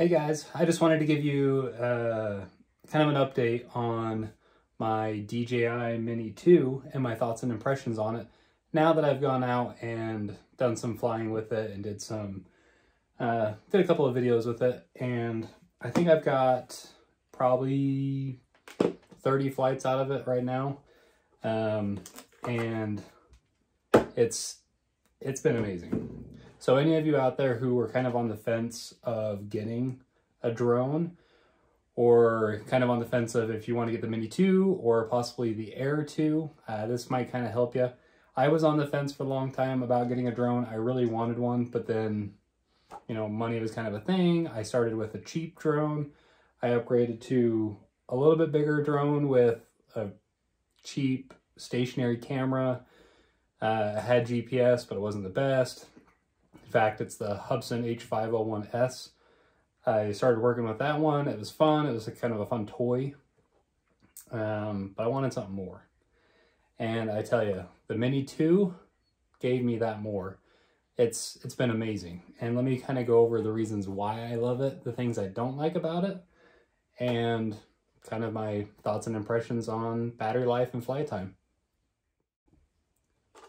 Hey guys, I just wanted to give you kind of an update on my DJI Mini 2 and my thoughts and impressions on it now that I've gone out and done some flying with it and did a couple of videos with it, and I think I've got probably 30 flights out of it right now, and it's been amazing. So any of you out there who were kind of on the fence of getting a drone, or kind of on the fence of if you want to get the Mini 2 or possibly the Air 2, this might kind of help you. I was on the fence for a long time about getting a drone. I really wanted one, but then, you know, money was kind of a thing. I started with a cheap drone. I upgraded to a little bit bigger drone with a cheap stationary camera. I had GPS, but it wasn't the best. In fact, it's the Hubsan H501S. I started working with that one. It was fun. It was kind of a fun toy, but I wanted something more. And I tell you, the Mini 2 gave me that more. It's been amazing. And let me kind of go over the reasons why I love it, the things I don't like about it, and kind of my thoughts and impressions on battery life and flight time.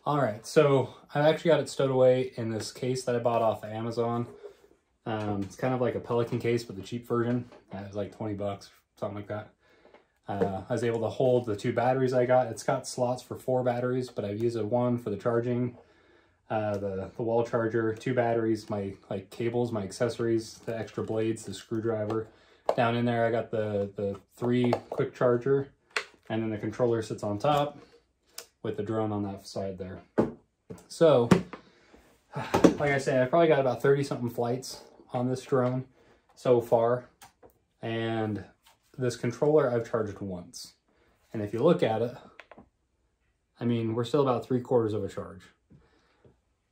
All right, so I've actually got it stowed away in this case that I bought off of Amazon. It's kind of like a Pelican case, but the cheap version. It was like 20 bucks, something like that. I was able to hold the 2 batteries I got. It's got slots for 4 batteries, but I've used one for the charging, the wall charger, 2 batteries, my cables, my accessories, the extra blades, the screwdriver. Down in there, I got the 3 quick charger, and then the controller sits on top with the drone on that side there. So, like I said, I've probably got about 30-something flights on this drone so far, and this controller I've charged once. And if you look at it, I mean, we're still about 3/4 of a charge.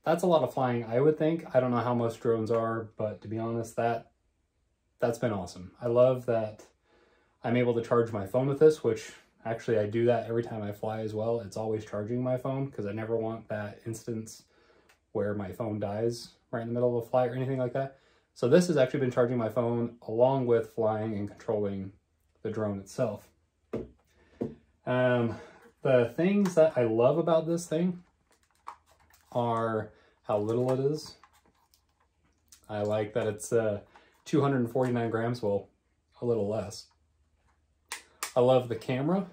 That's a lot of flying, I would think. I don't know how most drones are, but to be honest, that's been awesome. I love that I'm able to charge my phone with this, which actually I do that every time I fly as well. It's always charging my phone because I never want that instance where my phone dies right in the middle of a flight or anything like that. So this has actually been charging my phone along with flying and controlling the drone itself. The things that I love about this thing are how little it is. I like that it's 249 grams, well, a little less. I love the camera.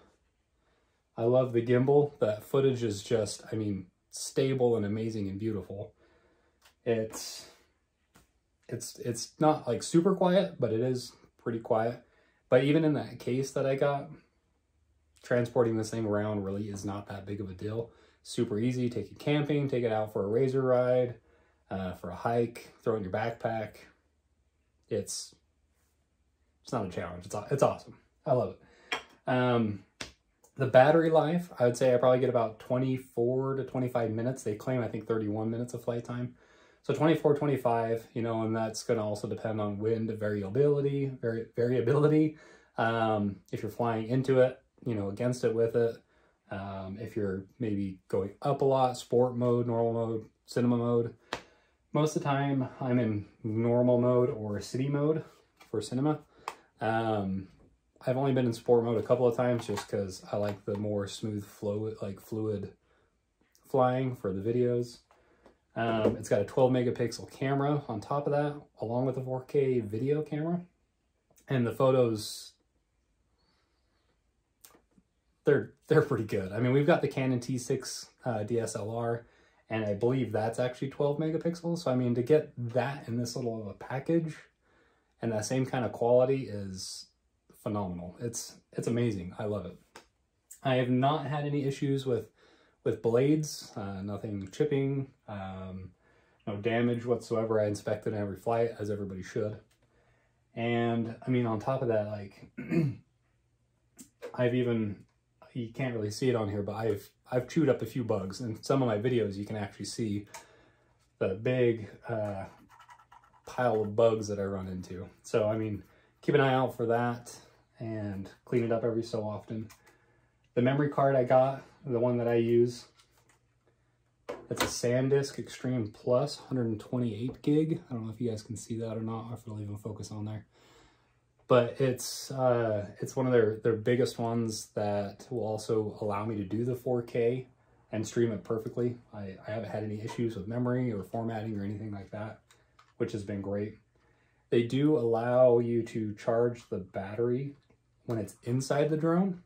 I love the gimbal. That footage is just, I mean, stable and amazing and beautiful. It's not like super quiet, but it is pretty quiet. But even in that case that I got, transporting this thing around really is not that big of a deal. Super easy. Take it camping, take it out for a razor ride, for a hike, throw it in your backpack. It's not a challenge. It's awesome. I love it. The battery life, I would say I probably get about 24 to 25 minutes. They claim, I think, 31 minutes of flight time. So 24, 25, you know, and that's going to also depend on wind variability. If you're flying into it, you know, against it, with it. If you're maybe going up a lot, sport mode, normal mode, cinema mode. Most of the time I'm in normal mode or city mode for cinema. I've only been in sport mode a couple of times just because I like the more smooth flow, like fluid flying for the videos. It's got a 12 megapixel camera on top of that, along with a 4K video camera. And the photos, they're pretty good. I mean, we've got the Canon T6 DSLR, and I believe that's actually 12 megapixels. So I mean, to get that in this little of a package and that same kind of quality is phenomenal. It's amazing. I love it. I have not had any issues with blades, nothing chipping, no damage whatsoever. I inspected every flight, as everybody should. And I mean, on top of that, like, you can't really see it on here, but I've chewed up a few bugs. In some of my videos, you can actually see the big pile of bugs that I run into. So, I mean, keep an eye out for that and clean it up every so often. The memory card I got, the one that I use, It's a SanDisk Extreme Plus, 128 gig. I don't know if you guys can see that or not, or if it'll even focus on there. But it's one of their biggest ones that will also allow me to do the 4K and stream it perfectly. I haven't had any issues with memory or formatting or anything like that, which has been great. They do allow you to charge the battery when it's inside the drone,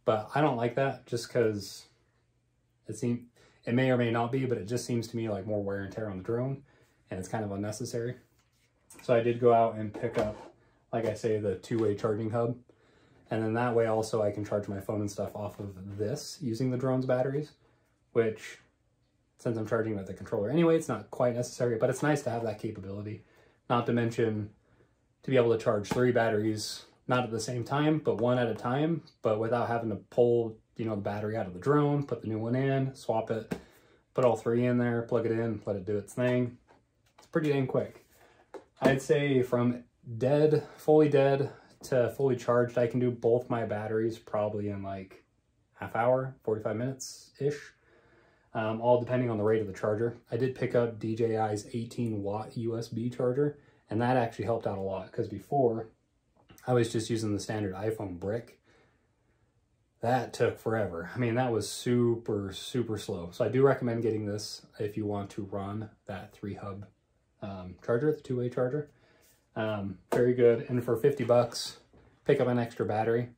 but I don't like that just because it may or may not be, but it just seems to me like more wear and tear on the drone, and it's kind of unnecessary. So I did go out and pick up, like I say, the two-way charging hub. And then that way also I can charge my phone and stuff off of this using the drone's batteries, which, since I'm charging with the controller anyway, it's not quite necessary, but it's nice to have that capability. Not to mention to be able to charge 3 batteries, not at the same time, but one at a time, but without having to pull, you know, the battery out of the drone, put the new one in, swap it, put all 3 in there, plug it in, let it do its thing. It's pretty dang quick. I'd say from fully dead to fully charged, I can do both my batteries probably in like half hour, 45 minutes-ish, all depending on the rate of the charger. I did pick up DJI's 18-watt USB charger, and that actually helped out a lot, because before I was just using the standard iPhone brick. That took forever. I mean, that was super, super slow. So I do recommend getting this if you want to run that 3-hub charger, the 2-way charger. Very good. And for 50 bucks, pick up an extra battery.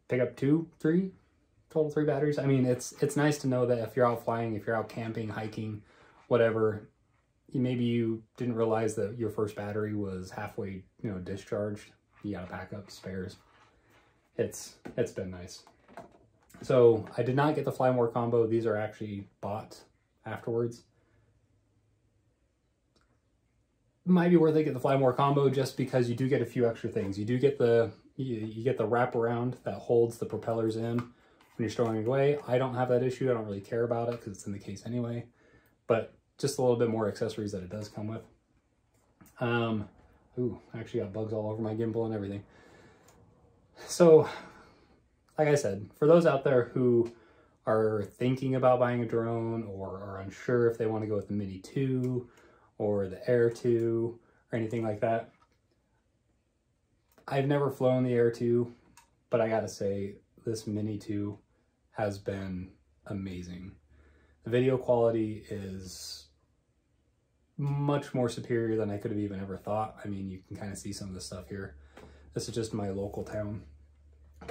Pick up 2, 3, total 3 batteries. I mean, it's nice to know that if you're out flying, if you're out camping, hiking, whatever, maybe you didn't realize that your first battery was halfway, you know, discharged. You gotta pack up spares. It's been nice. So I did not get the Fly More combo. These are actually bought afterwards. Might be worth it to get the Fly More combo just because you do get a few extra things. You do get you get the wraparound that holds the propellers in when you're storing it away. I don't have that issue. I don't really care about it because it's in the case anyway. But just a little bit more accessories that it does come with. Ooh, I actually got bugs all over my gimbal and everything. So, like I said, for those out there who are thinking about buying a drone or are unsure if they want to go with the Mini 2 or the Air 2 or anything like that, I've never flown the Air 2, but I gotta say, this Mini 2 has been amazing. The video quality is much more superior than I could have even ever thought. I mean, you can kind of see some of the stuff here. This is just my local town,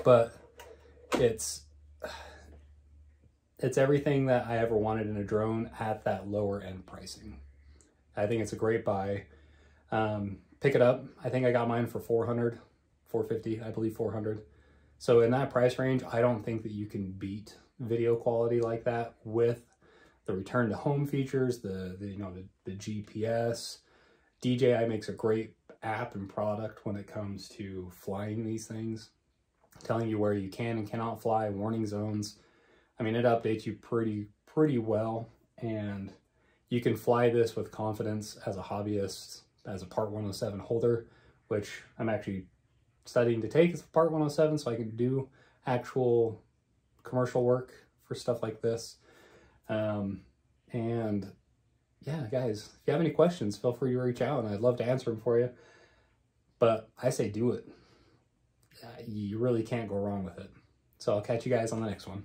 but it's everything that I ever wanted in a drone at that lower end pricing. I think it's a great buy. Pick it up. I think I got mine for $400, $450, I believe $400. So in that price range, I don't think that you can beat video quality like that with the return to home features, the GPS. DJI makes a great app and product when it comes to flying these things, telling you where you can and cannot fly, warning zones. I mean, it updates you pretty well, and you can fly this with confidence as a hobbyist, as a Part 107 holder, which I'm actually studying to take as a Part 107 so I can do actual commercial work for stuff like this. And yeah, guys, if you have any questions, feel free to reach out, and I'd love to answer them for you. But I say do it. You really can't go wrong with it. So I'll catch you guys on the next one.